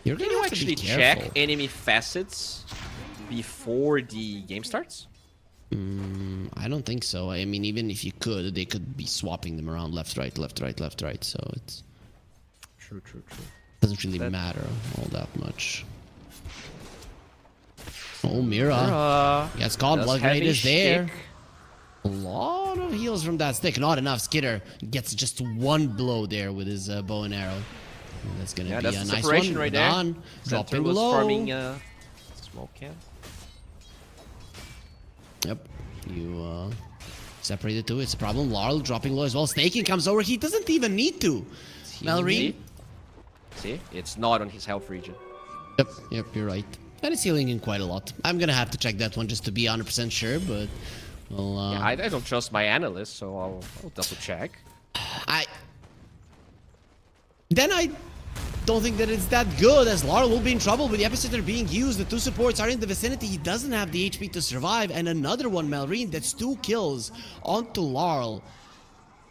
You're Can gonna you have to be actually careful. check enemy facets before the game starts? I don't think so. I mean, even if you could, they could be swapping them around left, right, left, right, left, right. So it True. doesn't really That- matter all that much. Oh, Mira. Yes, caught. does Blood have Grenade a is there. shtick. A lot of heals from that stick. Not enough. Skidder gets just one blow there with his bow and arrow. And that's gonna be That's a the nice separation one. right Radon there. dropping Center was low. farming smoke can. Yep. You separated two. It's a problem. Larl dropping low as well. Snaking comes over. He doesn't even need to. Malrine. See, it's not on his health region. Yep, you're right. And it's healing in quite a lot. I'm gonna have to check that one just to be 100% sure, but well, Yeah, I don't trust my analyst, so I'll double check. I don't think that it's that good, as Larl will be in trouble with the epicenter being used. The two supports are in the vicinity. He doesn't have the HP to survive, and another one, Malrine, that's 2 kills onto Larl.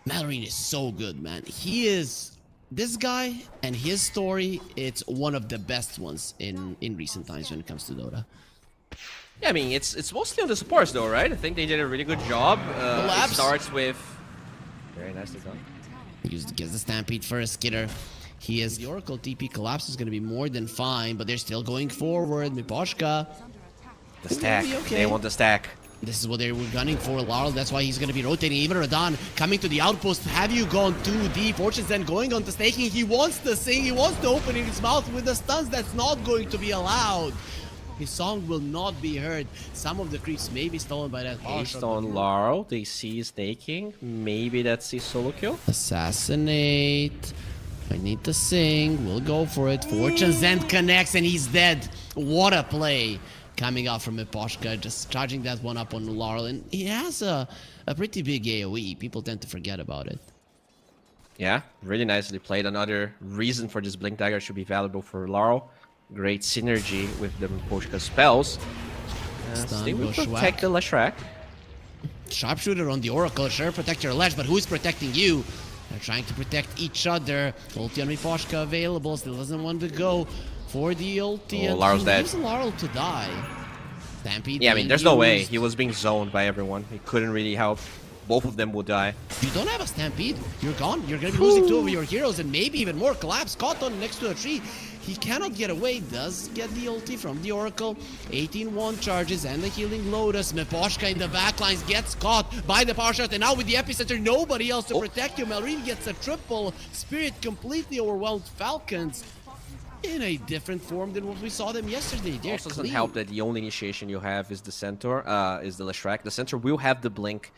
Malrine is so good, man. He is this guy, and his story, it's one of the best ones in recent times when it comes to Dota. Yeah, I mean, it's mostly on the supports though, right? I think they did a really good job. It starts with... Very nicely done. Gets the Stampede for a Skidder. He is the Oracle TP collapse is going to be more than fine, but they're still going forward. Miposhka. The stack. Okay. They want the stack. This is what they were gunning for, Larl. That's why he's going to be rotating. Even Radon coming to the outpost. Have you gone too deep? Fortune's then going on to staking. He wants to sing. He wants to open his mouth with the stuns. That's not going to be allowed. His song will not be heard. Some of the creeps may be stolen by that Based on Laurel, they see staking. Maybe that's a solo kill. Assassinate. I need to sing. We'll go for it. Fortune Zen connects and he's dead. What a play. Coming out from Miposhka, just charging that one up on Laurel. And he has a pretty big AoE. People tend to forget about it. Yeah, really nicely played. Another reason for this Blink Dagger should be valuable for Laurel. Great synergy with the Miposhka spells. They will protect the Leshrac. Sharpshooter on the Oracle. Sure, protect your Lesh, but who's protecting you? They're trying to protect each other. Ulti on Miposhka available. Still doesn't want to go for the ulti. Oh, Laurel's dead. Leaves Laurel to die. Stampede. Yeah, I mean, there's no way. He was being zoned by everyone. He couldn't really help. Both of them will die. You don't have a Stampede. You're gone. You're going to be losing 2 of your heroes and maybe even more. Collapse. Caught on next to a tree. He cannot get away. Does get the ulti from the Oracle. 18-1 charges and the healing Lotus. Miposhka in the backlines gets caught by the power shot. And now with the epicenter, nobody else to protect you. Malrine gets a triple. Spirit completely overwhelmed Falcons in a different form than what we saw them yesterday. They're Also doesn't clean. help that the only initiation you have is the Centaur, is the Leshrac. The Centaur will have the Blink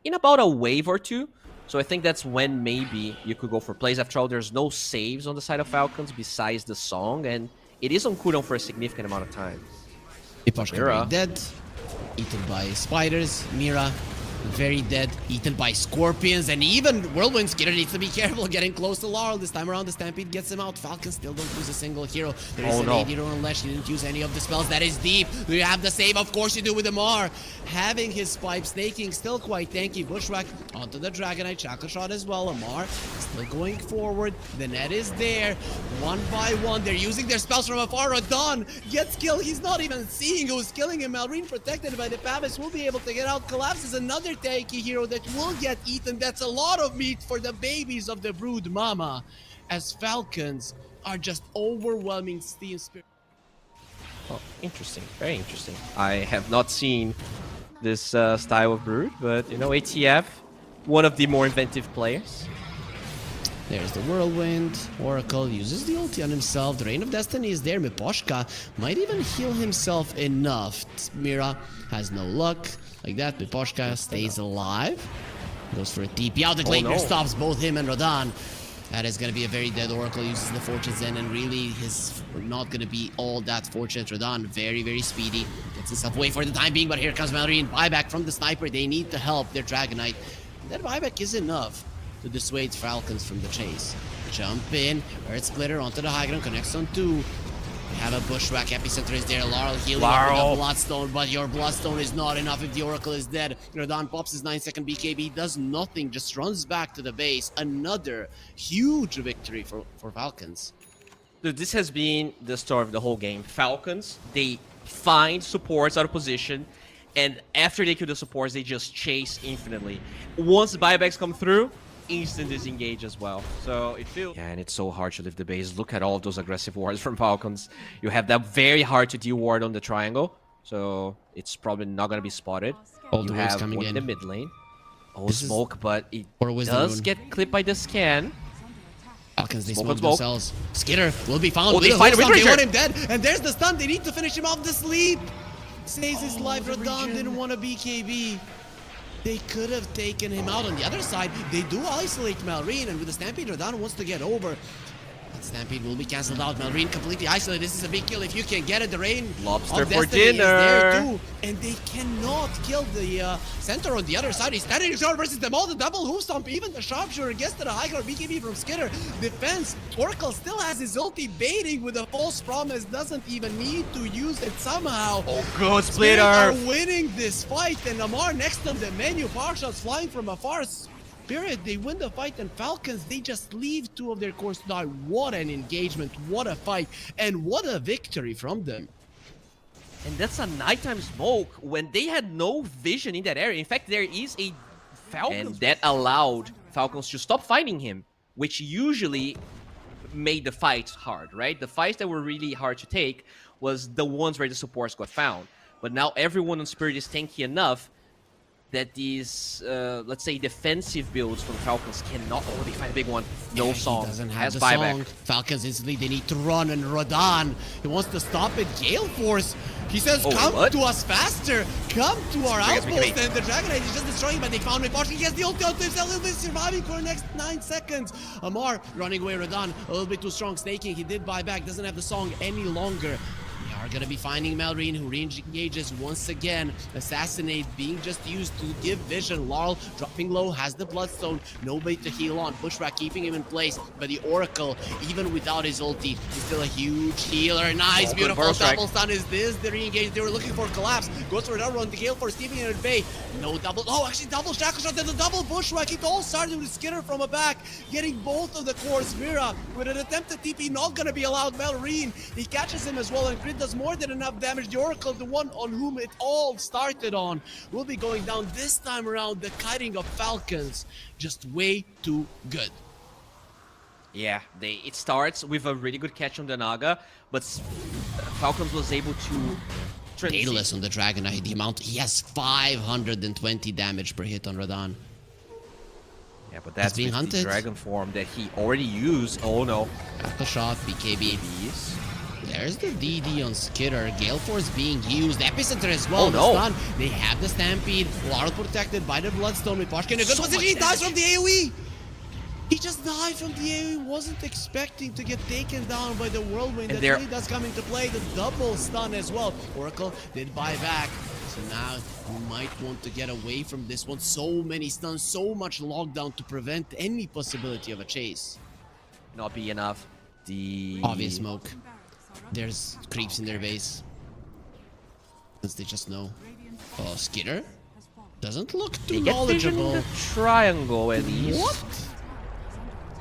in about a wave or two. So I think that's when maybe you could go for plays. After all, there's no saves on the side of Falcons besides the song, and it is on cooldown for a significant amount of time. Miposhka very dead. Eaten by spiders. Mira very dead. Eaten by scorpions. And even Whirlwind Skidder needs to be careful getting close to Laurel. This time around, the Stampede gets him out. Falcons still don't lose a single hero. There is an AD hero unless he didn't use any of the spells. That is deep. Do you have the save? Of course you do with the Mar. Having his pipe snaking, still quite tanky. Bushwhack onto the Dragonite. Chakra Shot as well. Amar still going forward. The net is there. One by one. They're using their spells from afar. Radon gets killed. He's not even seeing who's killing him. Malrine protected by the Pavis will be able to get out. Collapses another tanky hero that will get eaten. That's a lot of meat for the babies of the Brood Mama, as Falcons are just overwhelming Steam Spirit. Oh, interesting. Very interesting. I have not seen this style of Brood, but, you know, ATF, one of the more inventive players. There's the Whirlwind. Oracle uses the ulti on himself. The Reign of Destiny is there. Miposhka might even heal himself enough. Mira has no luck. Like that, Miposhka stays alive. Goes for a TP out. The Glacier stops both him and Radon. That is going to be a very dead Oracle. Uses the Fortune Zen, and really his not going to be all that fortunate. Radon, very, very speedy. Gets himself away for the time being, but here comes Malrine. Buyback from the Sniper. They need to help their Dragonite. That buyback is enough to dissuade Falcons from the chase. Jump in. Earth's Glitter onto the high ground. Connects on 2. We have a Bushwhack. Epicenter is there. Laurel healing up with a Bloodstone, but your Bloodstone is not enough if the Oracle is dead. Radon pops his 9-second BKB, does nothing, just runs back to the base. Another huge victory for Falcons. Dude, this has been the story of the whole game. Falcons, they find supports out of position, and after they kill the supports, they just chase infinitely. Once the buybacks come through, instant disengage as well. So it feels... Yeah, and it's so hard to leave the base. Look at all of those aggressive wards from Falcons. You have that very hard to deal ward on the triangle, so it's probably not going to be spotted. All You the waves have coming one in in. the mid lane. Oh, This is- smoke, but it Or was the does rune? get clipped by the scan. Falcons, they Smoke smoke on smoke. themselves. Skitter will be found. Oh, they with a find hook a stun. They Windbreaker. want him dead. And there's the stun. They need to finish him off the sleep. Saves his life. Radon didn't want a BKB. They could have taken him out on the other side. They do isolate Malrine, and with the Stampede, Radon wants to get over. But Stampede will be cancelled out. Malrine completely isolated. This is a big kill if you can get it. The Rain Lobster of for Destiny is there dinner. too. And they cannot kill the center on the other side. He's standing short versus them all. The double hoof stomp. Even the sharpshooter gets to the high ground. BKB from Skitter. Defense. Oracle still has his ulti baiting with a false promise. Doesn't even need to use it somehow. Oh, good Spirit are splitter. winning this fight. And Amar next to the menu. Power shots flying from afar. Spirit, they win the fight, and Falcons, they just leave two of their cores to die. What an engagement. What a fight. And what a victory from them. And that's a nighttime smoke when they had no vision in that area. In fact, there is a Falcons. And that allowed Falcons to stop fighting him, which usually made the fights hard, right? The fights that were really hard to take was the ones where the supports got found. But now everyone on Spirit is tanky enough that these, let's say, defensive builds from Falcons cannot... Oh, they find a big one. No Yeah, song. He doesn't have Has the buyback. song. Falcons instantly, they need to run, and Rodon, he wants to stop it. Gale Force, he says, Oh, come what? to us faster. Come to our Bring us outpost. BKB. And the Dragonite is just destroying, but they found him. He gets the ulti out to himself. He'll be surviving for the next 9 seconds. Amar running away. Rodon, a little bit too strong. Snaking, he did buy back. Doesn't have the song any longer. Are going to be finding Malrine, who re-engages once again. Assassinate being just used to give vision. Laurel dropping low, has the Bloodstone. Nobody to heal on. Bushwhack keeping him in place. But the Oracle, even without his ulti, is still a huge healer. Nice, Oh, beautiful good burst double stun. Is this the re-engage they were looking for? Collapse. Goes for another run. The Gale Force keeping it at bay. No double. Oh, actually, double shackle shot. Then the double Bushwhack. It all started with Skinner from a back, getting both of the cores. Mira, with an attempt at TP, not going to be allowed. Malrine, he catches him as well, and Grid does more than enough damage. The Oracle, the one on whom it all started on, will be going down this time around. The kiting of Falcons, just way too good. Yeah, it starts with a really good catch on the Naga, but Falcons was able to transition. Daedalus on the Dragonite, the amount, he has 520 damage per hit on Radon. Yeah, but that's being with hunted. the dragon form that he already used. Oh no. Shackle shot, BKB. These. There's the DD on Skitter. Gale Force being used. Epicenter as well. Oh, The no. stun. They have the Stampede. Laurel protected by the Bloodstone. With Poshka in a good So position. much He dies damage. from the AoE. He just died from the AoE. Wasn't expecting to get taken down by the Whirlwind. And That there- really does come into play. The double stun as well. Oracle did buy back. So now you might want to get away from this one. So many stuns. So much lockdown to prevent any possibility of a chase. Not be enough. The Obvious smoke. There's creeps in their base. Since they just know. Oh, Skitter? Doesn't look They too get vision in knowledgeable. the triangle at least. What?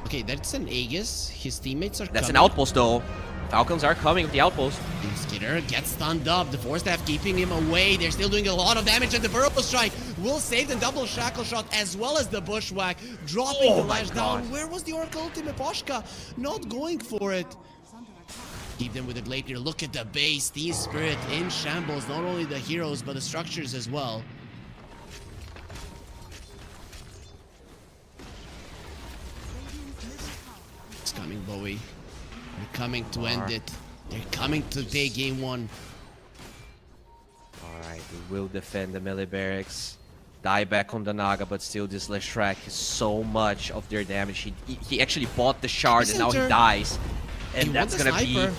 Okay, that's an Aegis. His teammates are That's an coming. outpost though. Falcons are coming with the outpost. And Skitter gets stunned up. The Force Staff keeping him away. They're still doing a lot of damage, and the Burrow Strike will save the double shackle shot as well as the Bushwhack, dropping Oh the my lash down. God. Where was the Oracle Ultimate Poshka? Not going for it. Keep them with the blade here. Look at the base. Team Spirit in shambles. Not only the heroes, but the structures as well. It's coming, Bowie. They're coming to end it. They're coming to take game one. Alright, they will defend the melee barracks. Die back on the Naga, but still this Leshrac is so much of their damage. He actually bought the shard and now he Center. dies. And He that's wants a gonna be... sniper.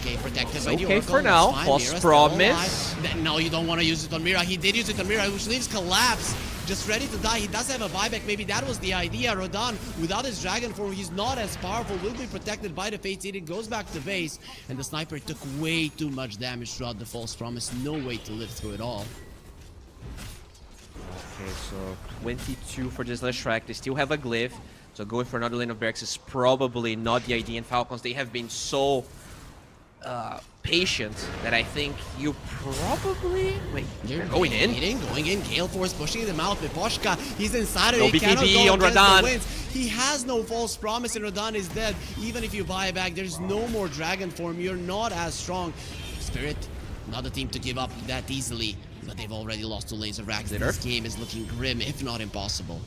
Okay, protected by the okay Oracle. for now. That's fine. False Mira's still promise. alive. No, you don't want to use it on Mira. He did use it on Mira, which leaves Collapse just ready to die. He does have a buyback. Maybe that was the idea. Rodon, without his dragon form, he's not as powerful. Will be protected by the Fates. It goes back to base, and the sniper took way too much damage throughout the false promise. No way to live through it all. Okay, so 22 for this Leshrac. They still have a glyph. So going for another lane of barracks is probably not the idea in Falcons. They have been so patient that I think you probably... Wait, They're going in? Going in. Gale Force pushing them out. Miposhka, he's inside of No it. He cannot BKB go on against the Radan. winds. He has no false promise and Radan is dead. Even if you buy back, there's no more dragon form. You're not as strong. Spirit, not a team to give up that easily. But they've already lost 2 lanes of racks. This game is looking grim, if not impossible.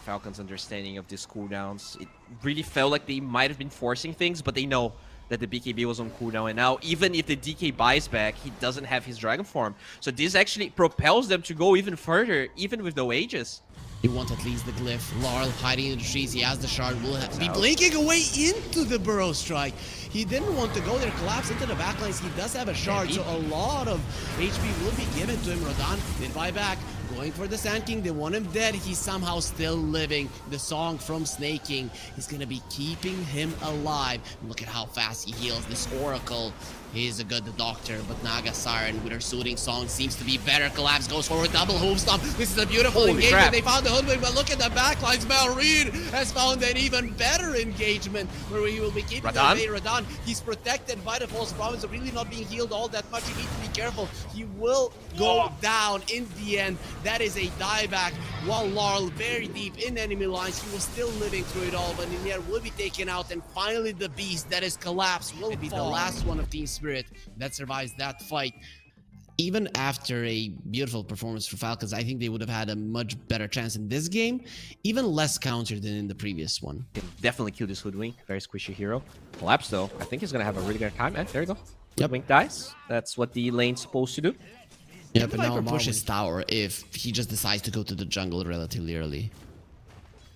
Falcons' understanding of these cooldowns, it really felt like they might have been forcing things, but they know that the BKB was on cooldown, and now even if the DK buys back, he doesn't have his dragon form. So this actually propels them to go even further, even with no ages. You want at least the glyph. Laurel hiding in the trees. He has the shard. Will be blinking away into the burrow strike. He didn't want to go there. Collapse into the backlines. He does have a shard, so a lot of HP will be given to him. Rodan did buy back. Going for the Sand King. They want him dead. He's somehow still living. The song from Snake King is going to be keeping him alive. Look at how fast he heals. This Oracle is a good doctor, but Naga Siren with her soothing song seems to be better. Collapse goes forward. Double hoof stomp. This is a beautiful engagement. Crap. They found the hoodwink, but look at the backlines. Malreed has found an even better engagement where he will be keeping Radan. He's protected by the false promise of really not being healed all that much. You need to be careful. He will go down in the end. That is a dieback, while Laurel very deep in enemy lines. He was still living through it all, but in the end will be taken out. And finally the beast that is Collapse will be the last one of Team Spirit that survives that fight. Even after a beautiful performance for Falcons, I think they would have had a much better chance in this game, even less counter than in the previous one. Can definitely kill this Hoodwink. Very squishy hero. Collapse though, I think he's gonna have a really good time. And there you go. Hoodwink dies. That's what the lane's supposed to do. Yeah, but now pushes tower if he just decides to go to the jungle relatively early.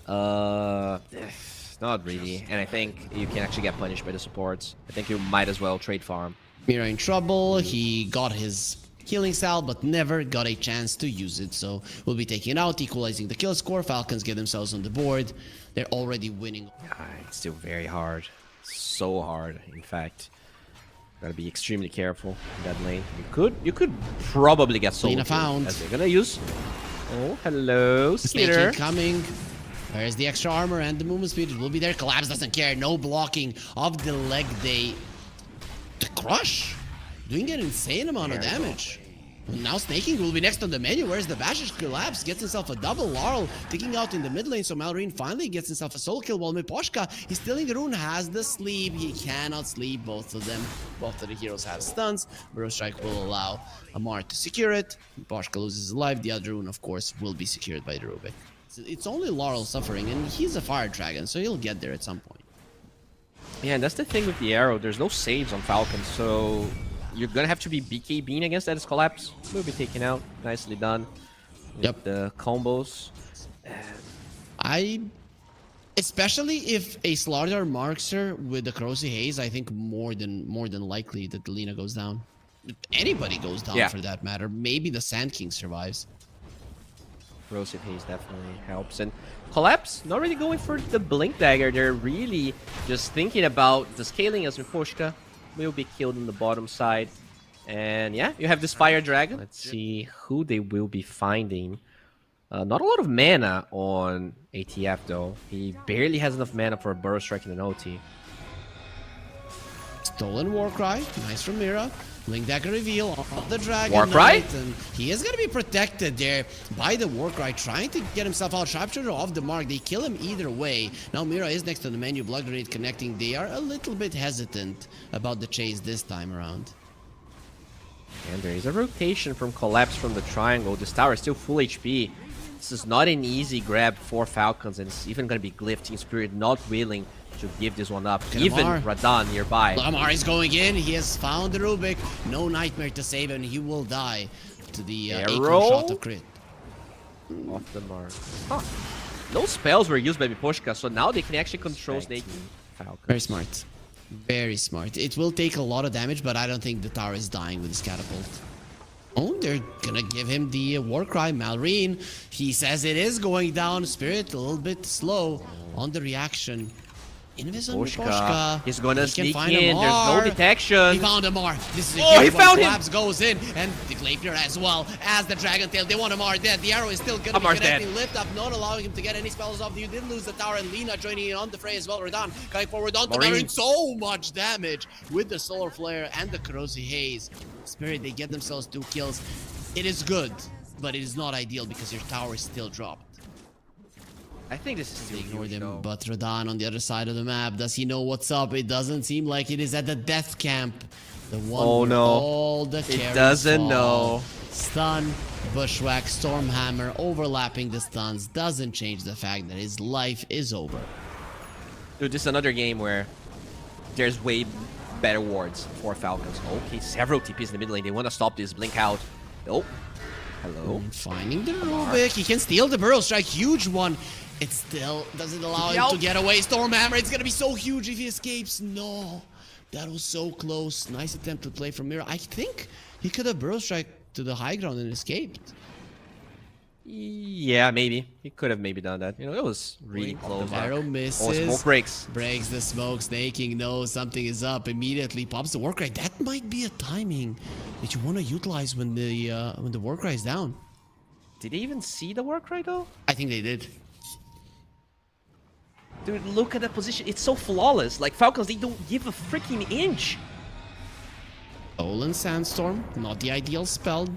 Not really. And I think you can actually get punished by the supports. I think you might as well trade farm. Mira in trouble. He got his healing salve, but never got a chance to use it. So we'll be taking it out, equalizing the kill score. Falcons get themselves on the board. They're already winning. It's still very hard. So hard, in fact. Gotta be extremely careful in that lane. You could probably get solo Lena found. as they're gonna use. Oh, hello, Skitter. Snake coming. Where's the extra armor and the movement speed? It will be there. Collapse doesn't care. No blocking of the leg day. The crush doing an insane amount of damage. Now Snake King will be next on the menu. Where's the Bashish? Collapse gets himself a double. Laurel taking out in the mid lane, so Malrine finally gets himself a soul kill, while Miposhka, he's stealing the rune, has the sleep. He cannot sleep, both of them. Both of the heroes have stuns. Burrow Strike will allow Amar to secure it. Miposhka loses his life. The other rune, of course, will be secured by the Rubik. It's only Laurel suffering, and he's a fire dragon, so he'll get there at some point. Yeah, and that's the thing with the arrow. There's no saves on Falcons, so you're gonna have to be BKBing against that as Collapse. Will be taken out. Nicely done. Yep. The combos. Especially if a Slardar marks her with the Corrosive Haze, I think more than likely that the Lina goes down. If anybody goes down for that matter. Maybe the Sand King survives. Corrosive Haze definitely helps. And Collapse, not really going for the Blink Dagger. They're really just thinking about the scaling as Miposhka will be killed on the bottom side. And yeah, you have this Fire Dragon. Let's see who they will be finding. Not a lot of mana on ATF though. He barely has enough mana for a Burrow Strike and an OT. Stolen Warcry, nice from Mira. Blink Dagger reveal of the Dragon Warcry? Knight, and he is going to be protected there by the Warcry, trying to get himself out. Sharpshooter off the mark. They kill him either way. Now Mira is next to the menu. Blood Grenade connecting. They are a little bit hesitant about the chase this time around. And there is a rotation from Collapse from the triangle. This tower is still full HP. This is not an easy grab for Falcons, and it's even going to be Glyph Team Spirit not willing to give this one up. Even Radan nearby. Lamar is going in. He has found the Rubik. No Nightmare to save him. He will die to the arrow shot of crit. Off the mark. Huh. No spells were used by Miposhka, so now they can actually control Snake Falcons. Very smart. Very smart. It will take a lot of damage, but I don't think the tower is dying with his catapult. Oh, they're gonna give him the Warcry. Malrine, he says it is going down. Spirit a little bit slow on the reaction. Invis on Poshka. Poshka. He's gonna He can sneak find in. There's no Amar. detection. He found Amar. This is a Oh, huge he one. found him. Collapse goes in, and the Glaivier as well as the Dragon Tail. They want Amar dead. The arrow is still gonna Amar's be connecting. dead. Lift up, not allowing him to get any spells off. You did lose the tower, and Lina joining in on the fray as well. Radan coming forward onto Marine. So much damage with the Solar Flare and the Corrosive Haze. Spirit, they get themselves 2 kills. It is good, but it is not ideal because your tower is still dropped. I think this is still They ignore huge, them, though. but Radan on the other side of the map, does he know what's up? It doesn't seem like it is at the death camp. The one Oh, where no. all the It carries doesn't fall. know. Stun, Bushwhack, Stormhammer, overlapping the stuns doesn't change the fact that his life is over. Dude, this is another game where there's way better wards for Falcons. Okay, several TPs in the mid lane. They want to stop this. Blink out. Oh. Hello. Finding the Rubik, he can steal the Burrow Strike, huge one. It still doesn't allow him to get away. Stormhammer, it's gonna be so huge if he escapes. No, that was so close. Nice attempt to play from Mira. I think he could have Burrow Strike to the high ground and escaped. Yeah, maybe. He could have maybe done that. You know, it was really close. The arrow misses. Oh, smoke breaks. Breaks the smoke. Snaking knows something is up. Immediately pops the Warcry. That might be a timing that you want to utilize when the Warcry is down. Did they even see the Warcry though? I think they did. Dude, look at that position. It's so flawless. Like, Falcons, they don't give a freaking inch. Stolen Sandstorm, not the ideal spell,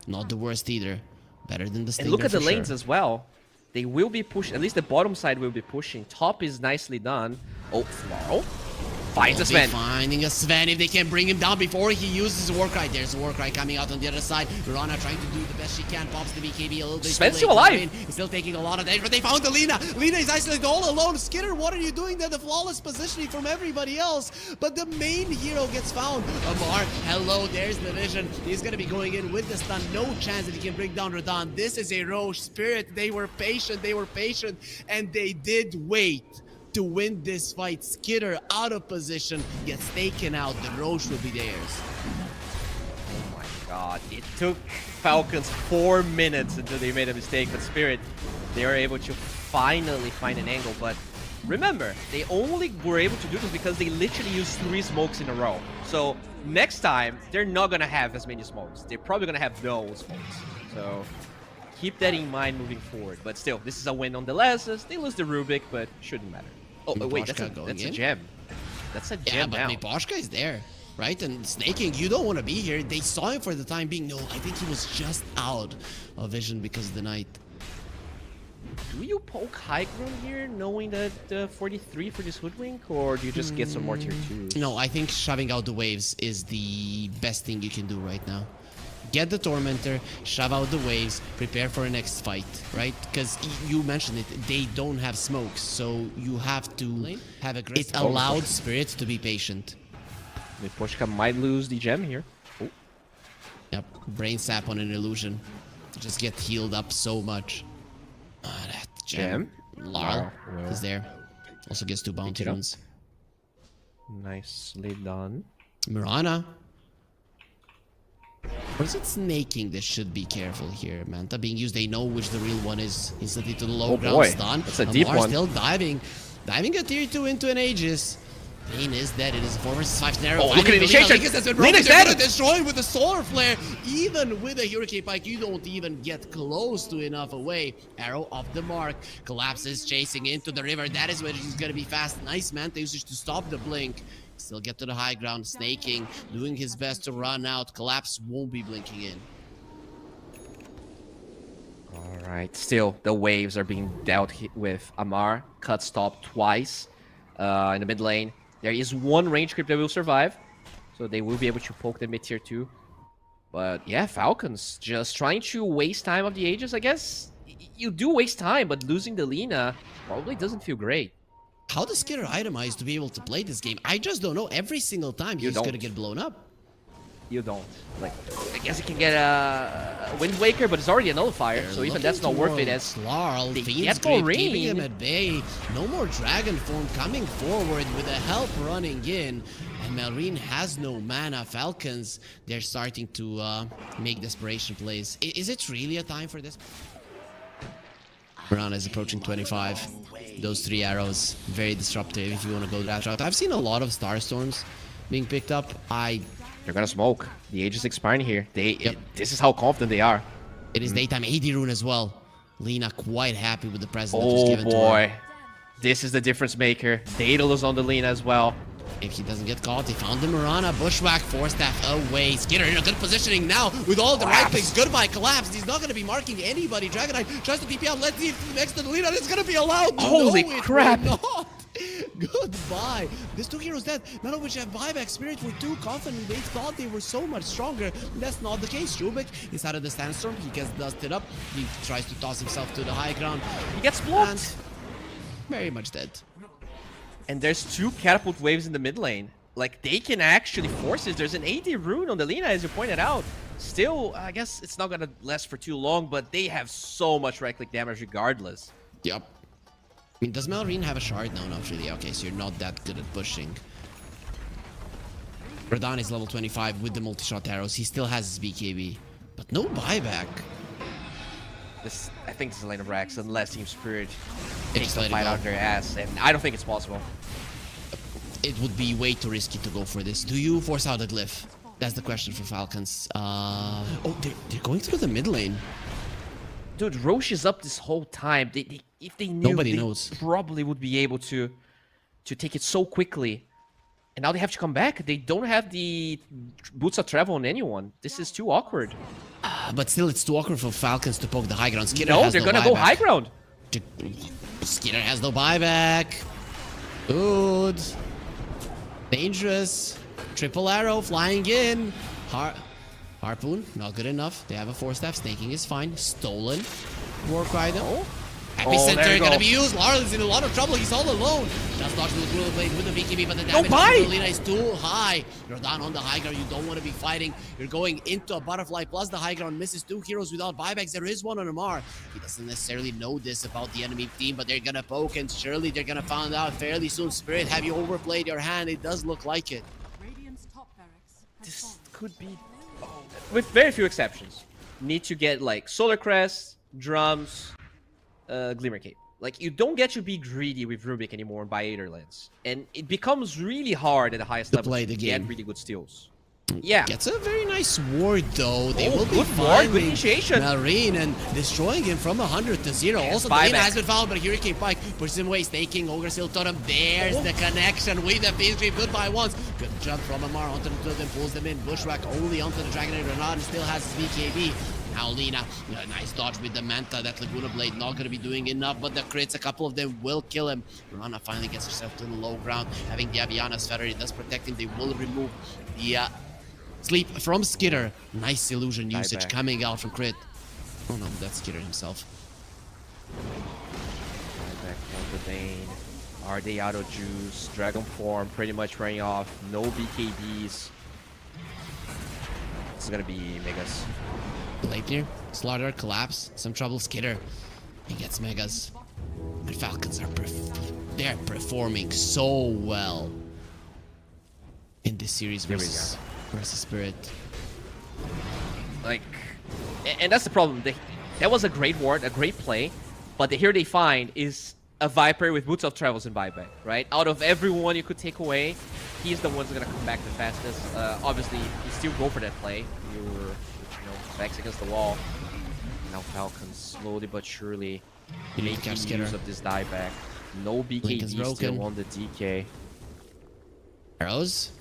not the worst either. Better than the Stinger. And look at the for lanes sure. as well. They will be pushing. At least the bottom side will be pushing. Top is nicely done. Oh, Flarl. Finds a They'll be Sven. finding a Sven if they can bring him down before he uses a Warcry. There's a Warcry coming out on the other side. Rana trying to do the best she can. Pops the BKB a little bit. Sven's too still late. alive. He's still taking a lot of damage, but they found the Lina. Lina is isolated all alone. Skinner, what are you doing there? The flawless positioning from everybody else. But the main hero gets found. Amar, hello, there's the vision. He's going to be going in with the stun. No chance that he can bring down Radan. This is a Roche Spirit. They were patient, and they did wait to win this fight. Skitter out of position, gets taken out. The Roche will be theirs. Oh my god. It took Falcons 4 minutes until they made a mistake, but Spirit, they were able to finally find an angle. But remember, they only were able to do this because they literally used 3 smokes in a row. So next time, they're not going to have as many smokes. They're probably going to have no smokes. So keep that in mind moving forward. But still, this is a win nonetheless. They lose the Rubik, but shouldn't matter. Oh, wait, that's a gem. That's a gem yeah, now. but Miposhka is there, right? And Snaking, you don't want to be here. They saw him for the time being. No, I think he was just out of vision because of the night. Do you poke high ground here, knowing that 43 for this Hoodwink, or do you just get some more tier 2s? No, I think shoving out the waves is the best thing you can do right now. Get the Tormentor, shove out the waves, prepare for the next fight, right? Because you mentioned it, they don't have smokes, so you have to have aggressive. It allowed Spirit to be patient. Miposhka might lose the gem here. Oh. Yep, Brain Sap on an illusion. Just get healed up so much. That gem. Larl is there. Also gets 2 bounty runes. Nicely done. Mirana. Or is it Snaking that should be careful here? Manta being used, they know which the real one is. Instantly to the low ground stun. That's a deep Amar one. Still diving. Diving a tier 2 into an Aegis. Bane is dead. It is a 4 vs 5 scenario. Oh, look at initiation! Lena's dead! Destroyed with the Solar Flare. Even with a Hurricane Pike, you don't even get close to enough away. Arrow off the mark. Collapses, chasing into the river. That is where he's going to be fast. Nice Manta usage to stop the blink. Still get to the high ground. Snaking, doing his best to run out. Collapse won't be blinking in. Alright, still, the waves are being dealt with. Amar cut stop twice in the mid lane. There is 1 range creep that will survive, so they will be able to poke the mid tier 2. But yeah, Falcons just trying to waste time of the Aegis, I guess. You do waste time, but losing the Lina probably doesn't feel great. How does Skitter itemize to be able to play this game? I just don't know. Every single time he's gonna get blown up. You don't. Like, I guess you can get a Wind Waker, but it's already a nullifier, so even that's not worth it as Larl, they Fiend's get Grip, Marine. keeping him at bay. No more Dragon Form coming forward with the help running in. And Marine has no mana. Falcons, they're starting to make desperation plays. Is it really a time for this? Brown is approaching 25. Those 3 arrows, very disruptive if you want to go that route. I've seen a lot of Star Storms being picked up. They're gonna smoke. The age is expiring here. Yep. This is how confident they are. It is daytime AD rune as well. Lina quite happy with the present that was given to her. Oh boy. This is the difference maker. Daedalus on the Lina as well. If he doesn't get caught, they found the Mirana. Bushwhack, Force Staff away. Skinner in a good positioning now with all the right picks. Goodbye, collapse. He's not going to be marking anybody. Dragon Knight tries to TP out. Let's see if next to the Lina it's going to be allowed. Holy no, crap. Not. Goodbye. There's 2 heroes dead. None of which have buyback. Spirit were too confident. They thought they were so much stronger. That's not the case. Rubik is out of the sandstorm. He gets dusted up. He tries to toss himself to the high ground. He gets blocked. And very much dead. And there's 2 catapult waves in the mid lane. Like, they can actually force this. There's an AD rune on the Lina, as you pointed out. Still, I guess it's not going to last for too long, but they have so much right-click damage regardless. Yep. I mean, does Malrine have a shard? No, not really. Okay, so you're not that good at pushing. Radon is level 25 with the multi-shot arrows. He still has his BKB, but no buyback. I think this is a lane of Rax, unless Team Spirit It's takes the letting fight go. out their ass, and I don't think it's possible. It would be way too risky to go for this. Do you force out a glyph? That's the question for Falcons. Oh, they're going through the mid lane. Dude, Roche is up this whole time. If they knew, Nobody they knows. probably would be able to take it so quickly. And now they have to come back. They don't have the boots of travel on anyone. This is too awkward. But still, it's too awkward for Falcons to poke the high ground. Skinner No, has they're no gonna go buyback. high ground. Skinner has no buyback. Good. Dangerous. Triple arrow flying in. Harpoon, not good enough. They have a 4-staff. Snaking is fine. Stolen. Warcry Rider. there Epicenter you gonna go. be used. Larl is in a lot of trouble. He's all alone. Just dodged the Cruel Blade with the BKB, but the damage buy! on Lina is too high. You're down on the high ground. You don't want to be fighting. You're going into a butterfly plus the high ground. Misses 2 heroes without buybacks. There is one on Amar. He doesn't necessarily know this about the enemy team, but they're gonna poke, and surely they're gonna find out fairly soon. Spirit, have you overplayed your hand? It does look like it. This could be, with very few exceptions, need to get like Solar Crest, Drums, Glimmer Cape. Like, you don't get to be greedy with Rubik anymore by Aetherlands. And it becomes really hard at the highest level play to the get game. really good steals. Yeah. Gets a very nice ward though. They Oh, will be good ward, good finding initiation. Malrine and destroying him from 100 to 0. Also, the buyback. Lina has been found, but Hurricane Pike pushes him away. Staking Ogre Seal Totem. There's the connection with the Pin Stream. Goodbye once. Good jump from Amar onto the Totem. Pulls them in. Bushwhack only onto the Dragon Knight. Renan still has his BKB. Now Lina, a nice dodge with the Manta. That Laguna Blade not going to be doing enough, but the crits, a couple of them will kill him. Rana finally gets herself to the low ground. Having the Aviana's Feather, it does protect him. They will remove the sleep from Skitter. Nice illusion usage Buyback. coming out from crit. Oh no, that's Skitter himself. Back on the Bane. Are they out of juice? Dragon form pretty much running off. No BKBs. It's gonna be Megas. Leipnir, Slaughter, collapse, some trouble. Skitter, he gets Megas. And Falcons are they're performing so well in this series Here we versus Spirit. Like, and that's the problem. That was a great ward, a great play, but here they find is a Viper with Boots of Travels and buyback, right? Out of everyone you could take away, he's the one who's gonna come back the fastest. Obviously, you still go for that play. You're, backs against the wall. Now Falcons slowly but surely You need to making catch Skitter. use of this dieback. No Blink is BKB still broken. on the DK. Arrows.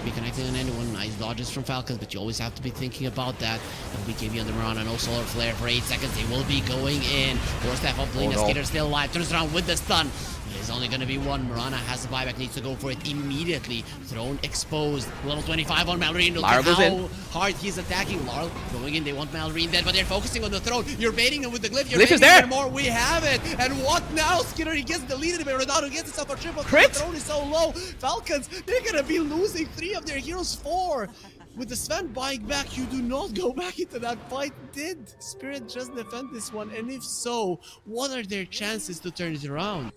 Be connecting on anyone. Nice dodges from Falcons, but you always have to be thinking about that. And BKB on the Mirana. No Solar Flare for 8 seconds. They will be going in. Four staff up Lina. no. Skitter still alive. Turns around with the stun. There's only going to be one. Mirana has the buyback. Needs to go for it immediately. Throne exposed. Level 25 on Malrine. Look Lara at goes how in. hard he's attacking. Larl going in. They want Malrine dead, but they're focusing on the throne. You're baiting him with the glyph. You're Glyph is baiting there. him more. We have it. And what now? Skitter, he gets deleted by Renato. Gets himself a triple. Crit? The throne is so low. Falcons, they're going to be losing 3 of their heroes. 4. With the Sven buying back, you do not go back into that fight. Did Spirit just defend this one? And if so, what are their chances to turn it around?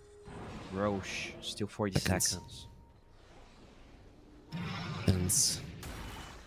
Roche, still 40 seconds. And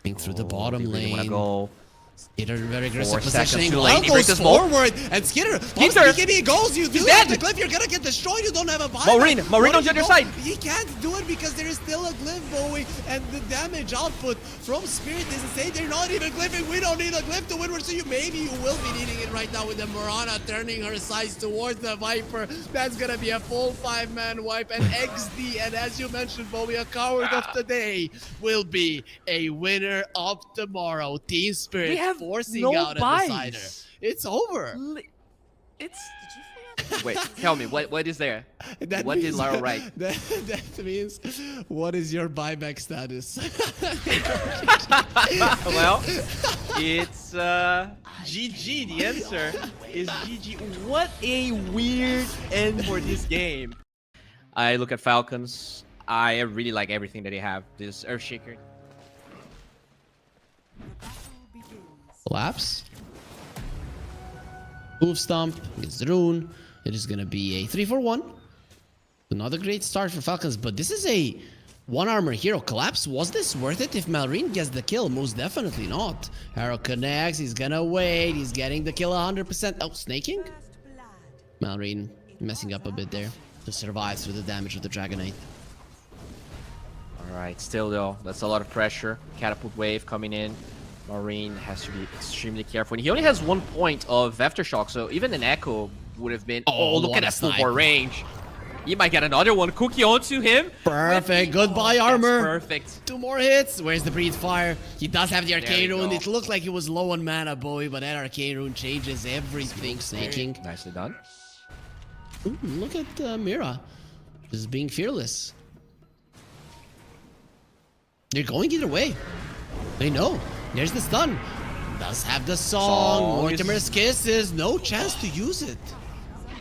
being through the bottom They really lane. wanna go. Skitter very aggressive 4 seconds positioning. too Well late. He breaks goes his ball. forward, and Skitter, Skitter! BKB goes. You do He's have dead. the glyph. You're gonna get destroyed. You don't have a buyback. Maureen on the other side. He can't do it because there is still a glyph, Bowie, and the damage output from Spirit is insane. They're not even glyphing. We don't need a glyph to win. So maybe you will be needing it right now with the Mirana turning her sights towards the Viper. That's gonna be a full 5-man wipe, and XD, and as you mentioned, Bowie, a coward of today will be a winner of tomorrow. Team Spirit We have forcing no out a buys. decider. It's over. It's... Wait, tell me, what is there? What did Lara write? That means, what is your buyback status? Well, it's GG. The answer is GG. What a weird end for this game. I look at Falcons. I really like everything that they have. This Earthshaker. Collapse. Hoof Stomp against the Rune. It is going to be a 3-for-1. Another great start for Falcons, but this is a 1-armor hero. Collapse, was this worth it if Malrine gets the kill? Most definitely not. Arrow connects, he's gonna wait, he's getting the kill 100%. Oh, snaking? Malrine messing up a bit there to survive through the damage of the Dragonite. Alright, still though, that's a lot of pressure. Catapult wave coming in. Maureen has to be extremely careful. And he only has 1 point of Aftershock, so even an Echo would have been... Oh, look at that full bore range. He might get another one. Cookie onto him. Perfect. Goodbye, armor. Perfect. 2 more hits. Where's the Breathe Fire? He does have the Arcane Rune. go. It looked like he was low on mana, Bowie, but that Arcane Rune changes everything. Snaking. Nicely done. Ooh, look at Mira. Just being fearless. They're going either way. They know. There's the stun. Does have the song. Mortimer's Kisses. No chance to use it.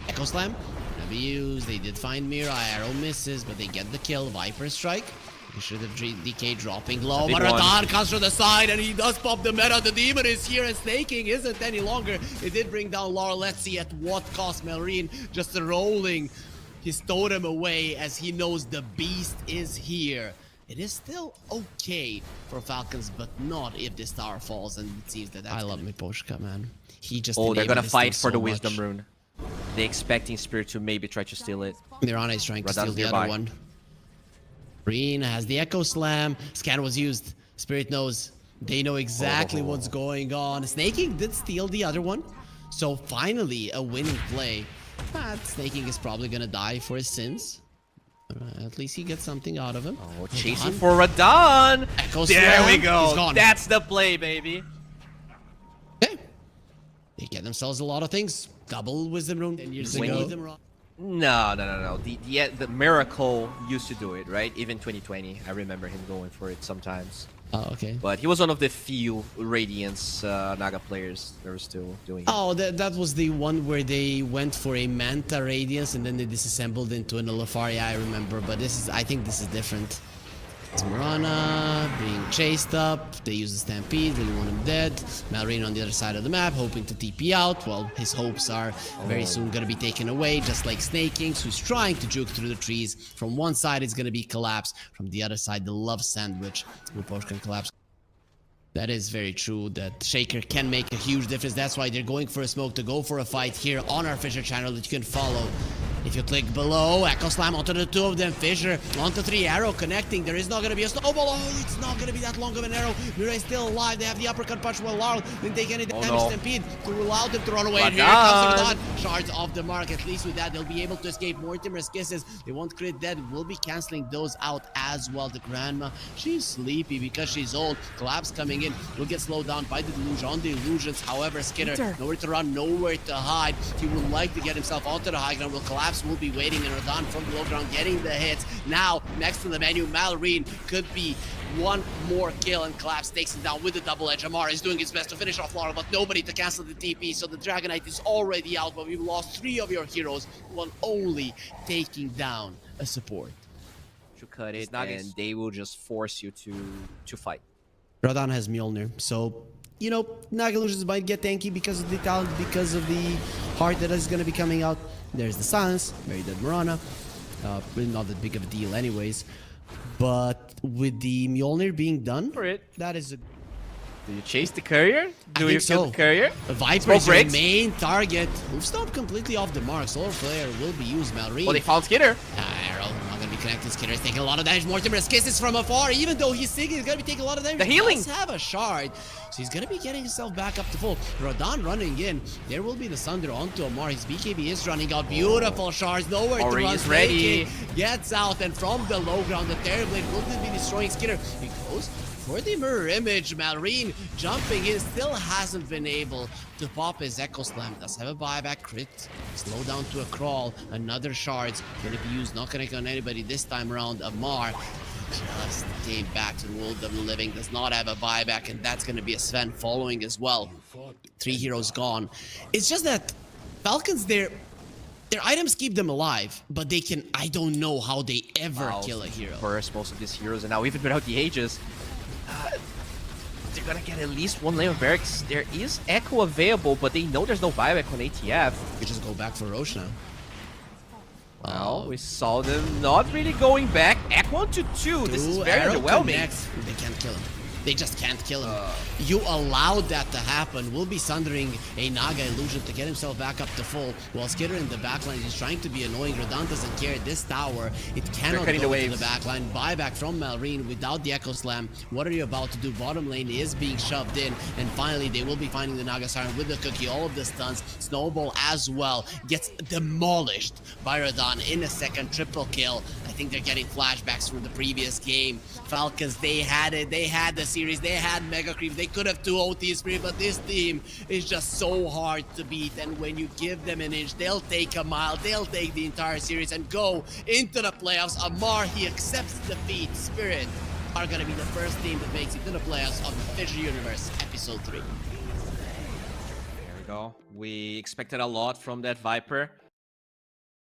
Echo Slam. Never used. They did find Mira. Arrow misses, but they get the kill. Viper Strike. He should have DK dropping low. Marathon comes from the side and he does pop the meta. The demon is here and snaking isn't any longer. It did bring down Laura. Let's see at what cost. Malrine just rolling his totem away as he knows the beast is here. It is still okay for Falcons, but not if this tower falls, and it seems that that's... I love Miposhka, man. He just... Oh, they're gonna fight for the much. Wisdom Rune. They're expecting Spirit to maybe try to steal it. Mirana is trying to steal the nearby. other one. Green has the Echo Slam. Scan was used. Spirit knows. They know exactly what's going on. Snaking did steal the other one. So finally, a winning play. But Snaking is probably gonna die for his sins. At least he gets something out of him. Oh, chasing for Radon. Echo There Slam. we go. He's gone. That's the play, baby. Okay. They get themselves a lot of things. Double Wisdom Rune 10 years ago. No. The Miracle used to do it, right? Even 2020, I remember him going for it sometimes. Oh, okay. But he was one of the few Radiance Naga players that were still doing it. Oh, that was the one where they went for a Manta Radiance and then they disassembled into an Alefaria, I remember. But I think this is different. It's Mirana being chased up. They use the Stampede, really want him dead. Malrine on the other side of the map, hoping to TP out. Well, his hopes are very soon gonna be taken away, just like Snakings, who's trying to juke through the trees. From one side, it's gonna be Collapse. From the other side, the Love Sandwich. Miposh can collapse. That is very true, that Shaker can make a huge difference. That's why they're going for a smoke to go for a fight here on our Fissure channel that you can follow. If you click below, Echo Slam onto the 2 of them, Fissure onto 3, arrow connecting. There is not going to be a snowball. Oh, it's not going to be that long of an arrow. Mira is still alive. They have the uppercut punch while Laurel didn't take any damage. Stampede to allow them to run away. And here comes the dot. Shards off the mark. At least with that, they'll be able to escape. Mortimer's Kisses. They won't crit dead. We'll be canceling those out as well. The Grandma, she's sleepy because she's old. Collapse coming in. Will get slowed down by the delusion on the illusions. However, Skinner, nowhere to run, nowhere to hide. He would like to get himself onto the high ground. Will Collapse will be waiting, and Radon from the low ground getting the hits. Now, next to the menu, Malrine could be one more kill, and Collapse takes him down with the double edge. Amara is doing his best to finish off Laura, but nobody to cancel the TP, so the Dragonite is already out, but we've lost 3 of your heroes, one only taking down a support. To cut it, and they will just force you to fight. Radon has Mjolnir, so, you know, Naga Illusions might get tanky because of the talent, because of the heart that is going to be coming out. There's the silence, very dead Mirana. Really not that big of a deal anyways. But with the Mjolnir being done, that is a... Do you chase the courier? Do I you think kill so. the courier? Viper's Smoke your breaks. main target. Move stop completely off the mark. Solar Flare will be used. Malrine. Oh, they found Skitter. Arrow not gonna be connected. Skitter is taking a lot of damage. Mortimer's kisses from afar. Even though he's thinking he's gonna be taking a lot of damage. The healing. He does have a shard, so he's gonna be getting himself back up to full. Rodan running in. There will be the Sunder onto Amar. His BKB is running out. Beautiful shards. Nowhere to Ori run. is ready. Gets out, and from the low ground, the Terrorblade will be destroying Skitter. He goes for the mirror image. Malrine jumping in, still hasn't been able to pop his Echo Slam. Does have a buyback crit. Slow down to a crawl. Another shards gonna be used. Not gonna on anybody this time around. Amar just came back to the world of the living. Does not have a buyback, and that's gonna be a Sven following as well. 3 heroes gone. It's just that Falcons, their items keep them alive, but they can, I don't know how they ever kill a hero. Burst most of these heroes, and now even without the Aegis, they're gonna get at least one lane of barracks. There is Echo available, but they know there's no buyback on ATF. We just go back for Roche now. Well, we saw them not really going back. Echo onto 2. This is very Arrow underwhelming. connects. They can't kill him. They just can't kill him. You allowed that to happen. We'll be sundering a Naga illusion to get himself back up to full. While Skitter in the backline is trying to be annoying. Rodan doesn't care. This tower, it cannot cutting go the to the waves. backline. Buyback from Malrine without the Echo Slam. What are you about to do? Bottom lane is being shoved in. And finally, they will be finding the Naga Siren with the cookie. All of the stuns. Snowball as well gets demolished by Rodan in a second. Triple kill. I think they're getting flashbacks from the previous game. Falcons, they had it. They had the series. They had Mega Creep. They could have 2 OTs free, but this team is just so hard to beat. And when you give them an inch, they'll take a mile. They'll take the entire series and go into the playoffs. Amar, he accepts defeat. Spirit are going to be the first team that makes it to the playoffs of the Fissure Universe, Episode 3. There we go. We expected a lot from that Viper.